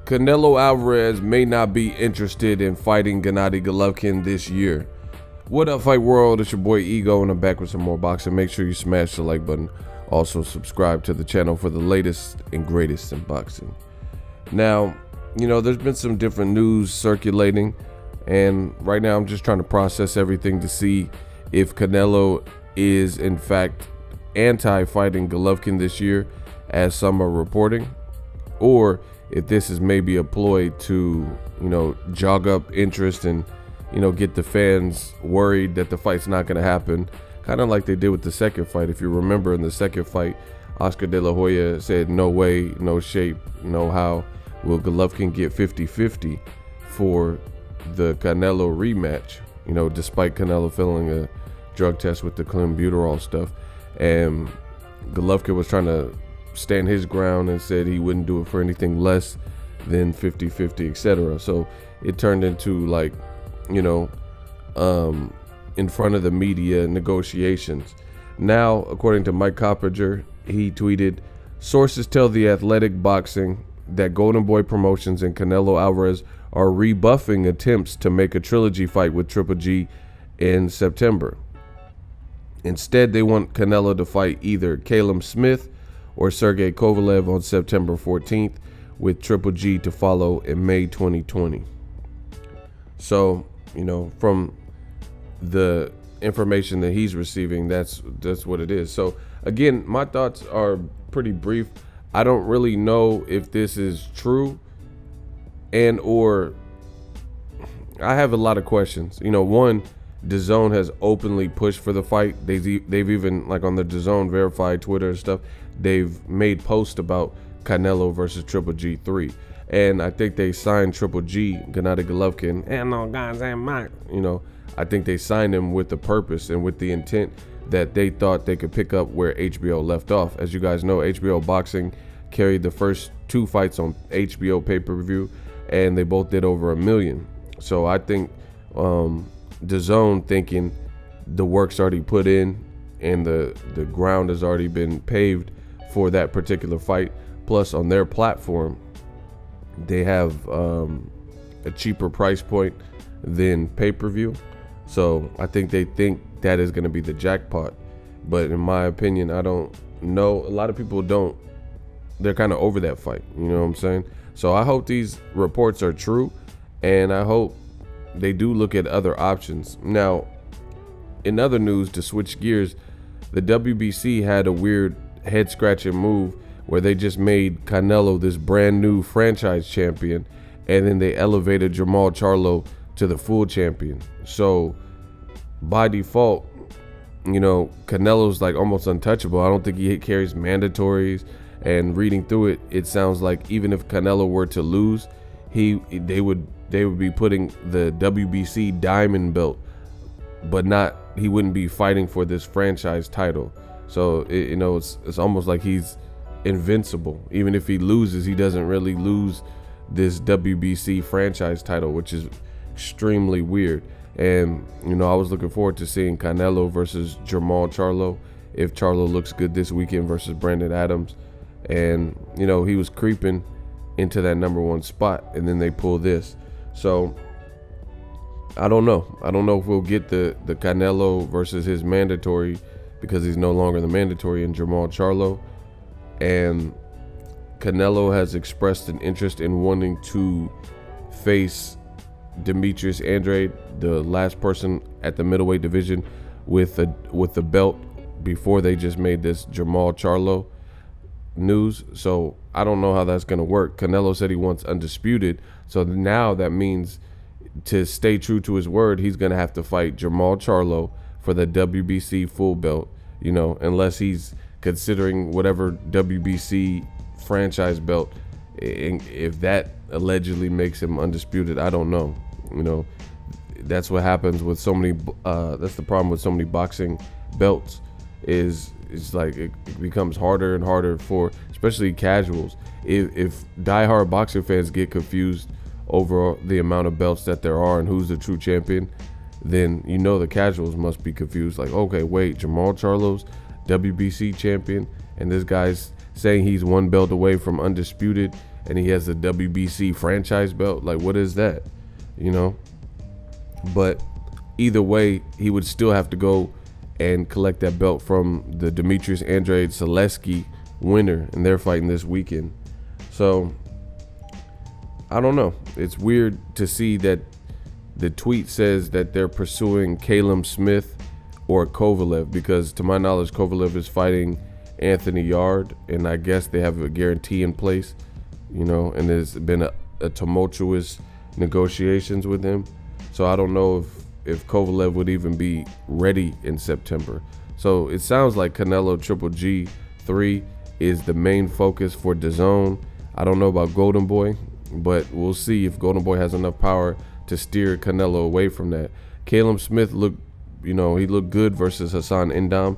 Canelo Alvarez may not be interested in fighting Gennady Golovkin this year. What up, Fight World? It's your boy Ego, and I'm back with some more boxing. Make sure you smash the like button. Also, subscribe to the channel for the latest and greatest in boxing. Now, there's been some different news circulating, and right now I'm just trying to process everything to see if Canelo is, in fact, anti-fighting Golovkin this year, as some are reporting, or if this is maybe a ploy to, jog up interest and, get the fans worried that the fight's not going to happen, kind of like they did with the second fight. If you remember, in the second fight, Oscar De La Hoya said, no way, no shape, no how will Golovkin get 50-50 for the Canelo rematch, despite Canelo failing a drug test with the clenbuterol stuff. And Golovkin was trying to stand his ground and said he wouldn't do it for anything less than 50-50, etc. So it turned into, like, in front of the media negotiations. Now, according to Mike Coppinger, he tweeted, sources tell The Athletic Boxing that Golden Boy Promotions and Canelo Alvarez are rebuffing attempts to make a trilogy fight with Triple G in September. Instead, they want Canelo to fight either Callum Smith or Sergey Kovalev on September 14th, with Triple G to follow in May 2020. So, from the information that he's receiving, that's what it is. So again, my thoughts are pretty brief. I don't really know if this is true, and or I have a lot of questions. One, DAZN has openly pushed for the fight. They've even, like, on the DAZN verified Twitter and stuff, they've made posts about Canelo versus Triple G 3. And I think they signed Triple G, Gennady Golovkin, and no guys and Mike. I think they signed him with the purpose and with the intent that they thought they could pick up where HBO left off. As you guys know, HBO Boxing carried the first two fights on HBO pay-per-view, and they both did over 1 million. So I think DAZN, thinking the work's already put in and the ground has already been paved for that particular fight. Plus, on their platform, they have a cheaper price point than pay-per-view. So I think they think that is going to be the jackpot. But in my opinion, I don't know. A lot of people don't. They're kind of over that fight. You know what I'm saying? So I hope these reports are true, and I hope they do look at other options. Now, in other news, to switch gears, the WBC had a weird head-scratching move where they just made Canelo this brand new franchise champion, and then they elevated Jermall Charlo to the full champion. So by default, Canelo's like almost untouchable. I don't think he carries mandatories, and reading through it, it sounds like even if Canelo were to lose, they would be putting the WBC diamond belt, but he wouldn't be fighting for this franchise title. So it's almost like he's invincible. Even if he loses, he doesn't really lose this WBC franchise title, which is extremely weird. And I was looking forward to seeing Canelo versus Jermall Charlo, if Charlo looks good this weekend, versus Brandon Adams. And he was creeping into that #1 spot, and then they pull this. So I don't know if we'll get the Canelo versus his mandatory, because he's no longer the mandatory in Jermall Charlo. And Canelo has expressed an interest in wanting to face Demetrius Andrade, the last person at the middleweight division with the belt, before they just made this Jermall Charlo news. So I don't know how that's going to work. Canelo said he wants undisputed, so now that means, to stay true to his word, he's going to have to fight Jermall Charlo for the WBC full belt, unless he's considering whatever WBC franchise belt, if that allegedly makes him undisputed. I don't know. That's what happens with so many. That's the problem with so many boxing belts. It's like it becomes harder and harder for, especially casuals. If diehard boxing fans get confused over the amount of belts that there are and who's the true champion, then you know the casuals must be confused. Like, okay, wait, Jermall Charlo's WBC champion, and this guy's saying he's one belt away from undisputed, and he has the WBC franchise belt. Like, what is that? You know? But either way, he would still have to go and collect that belt from the Demetrius Andrade Zaleski winner, and they're fighting this weekend. So I don't know. It's weird to see that the tweet says that they're pursuing Callum Smith or Kovalev, because to my knowledge, Kovalev is fighting Anthony Yard, and I guess they have a guarantee in place, you know, and there's been a tumultuous negotiations with him. So I don't know if Kovalev would even be ready in September. So it sounds like Canelo Triple G3 is the main focus for DAZN. I don't know about Golden Boy, but we'll see if Golden Boy has enough power to steer Canelo away from that. Callum Smith looked, he looked good versus Hassan Indam.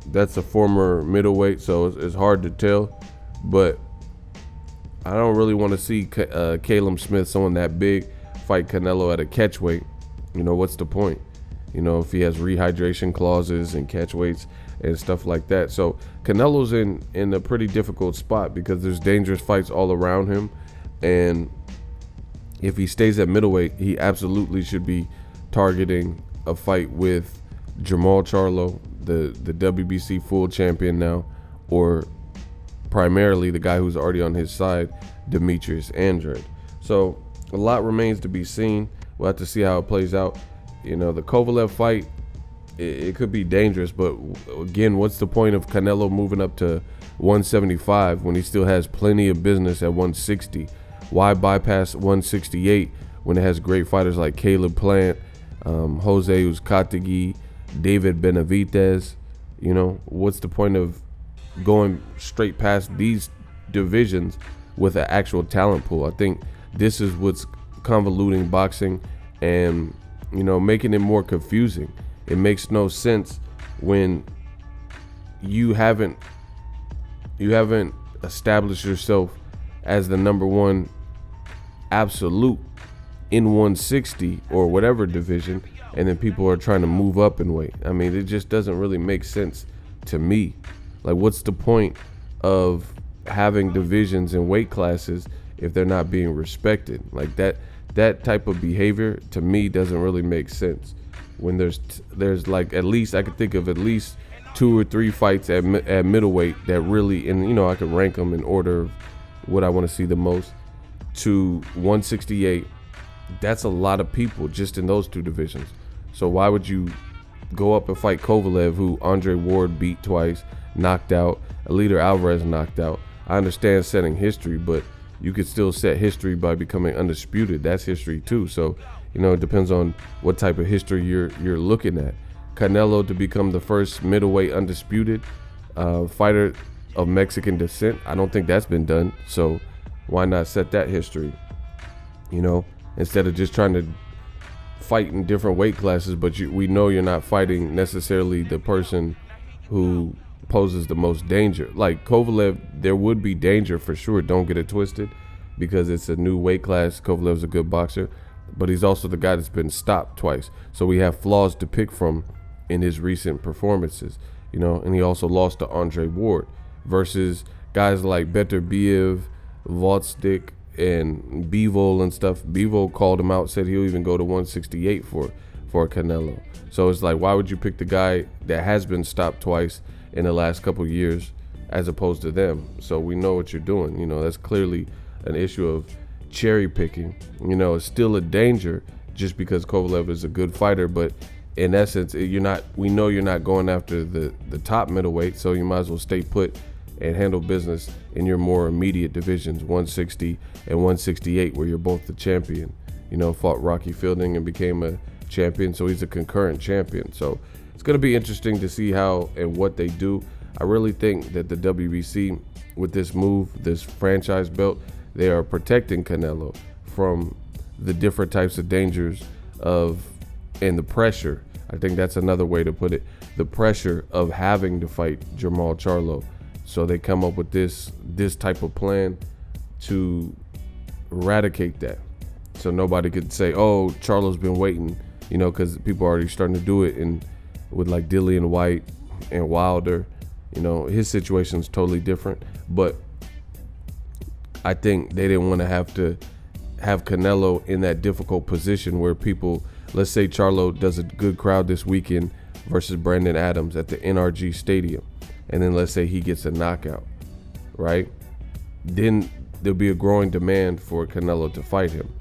That's a former middleweight, so it's hard to tell. But I don't really want to see Callum Smith, someone that big, fight Canelo at a catchweight. What's the point? If he has rehydration clauses and catch weights and stuff like that. So Canelo's in a pretty difficult spot because there's dangerous fights all around him. And if he stays at middleweight, he absolutely should be targeting a fight with Jermall Charlo, the WBC full champion now, or primarily the guy who's already on his side, Demetrius Andrade. So a lot remains to be seen. We'll have to see how it plays out. The Kovalev fight, it could be dangerous, but again, what's the point of Canelo moving up to 175 when he still has plenty of business at 160? Why bypass 168 when it has great fighters like Caleb Plant, Jose Uzcategui, David Benavidez? What's the point of going straight past these divisions with an actual talent pool? I think this is what's convoluting boxing and making it more confusing. It makes no sense when you haven't established yourself as the number one absolute in 160 or whatever division, and then people are trying to move up in weight. I mean, it just doesn't really make sense to me. Like, what's the point of having divisions and weight classes if they're not being respected? Like that type of behavior to me doesn't really make sense. When there's like, at least I could think of at least 2 or 3 fights at middleweight that really, and I could rank them in order of what I want to see the most, to 168. That's a lot of people just in those 2 divisions. So why would you go up and fight Kovalev, who Andre Ward beat twice, knocked out, Alida Alvarez knocked out? I understand setting history, but you could still set history by becoming undisputed. That's history too. So, it depends on what type of history you're looking at. Canelo to become the first middleweight undisputed fighter of Mexican descent, I don't think that's been done. So why not set that history? Instead of just trying to fight in different weight classes, but we know you're not fighting necessarily the person who poses the most danger. Like Kovalev, there would be danger for sure. Don't get it twisted, because it's a new weight class. Kovalev's a good boxer, but he's also the guy that's been stopped twice. So we have flaws to pick from in his recent performances, and he also lost to Andre Ward versus guys like Beterbiev, Votstik, and Bivol and stuff. Bivol called him out, said he'll even go to 168 for Canelo. So it's like, why would you pick the guy that has been stopped twice in the last couple years as opposed to them? So we know what you're doing. That's clearly an issue of cherry picking. It's still a danger just because Kovalev is a good fighter, but in essence, we know you're not going after the top middleweight, so you might as well stay put and handle business in your more immediate divisions, 160 and 168, where you're both the champion. Fought Rocky Fielding and became a champion, so he's a concurrent champion. So it's going to be interesting to see how and what they do. I really think that the WBC, with this move, this franchise belt, they are protecting Canelo from the different types of dangers and the pressure. I think that's another way to put it. The pressure of having to fight Jermall Charlo. So they come up with this type of plan to eradicate that. So nobody could say, oh, Charlo's been waiting you know, because people are already starting to do it with like Dillian White and Wilder. You know, his situation is totally different, but I think they didn't want to have Canelo in that difficult position where people, let's say Charlo does a good crowd this weekend versus Brandon Adams at the NRG Stadium, and then let's say he gets a knockout, right? Then there'll be a growing demand for Canelo to fight him.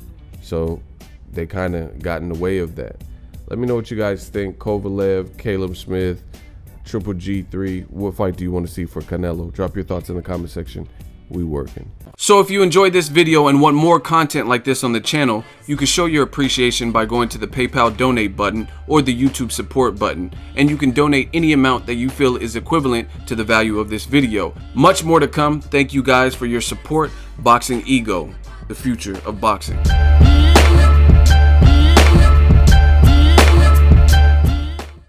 So they kind of got in the way of that. Let me know what you guys think. Kovalev, Callum Smith, Triple G3. What fight do you want to see for Canelo? Drop your thoughts in the comment section. We working. So if you enjoyed this video and want more content like this on the channel, you can show your appreciation by going to the PayPal donate button or the YouTube support button, and you can donate any amount that you feel is equivalent to the value of this video. Much more to come. Thank you guys for your support. Boxing Ego, the future of boxing.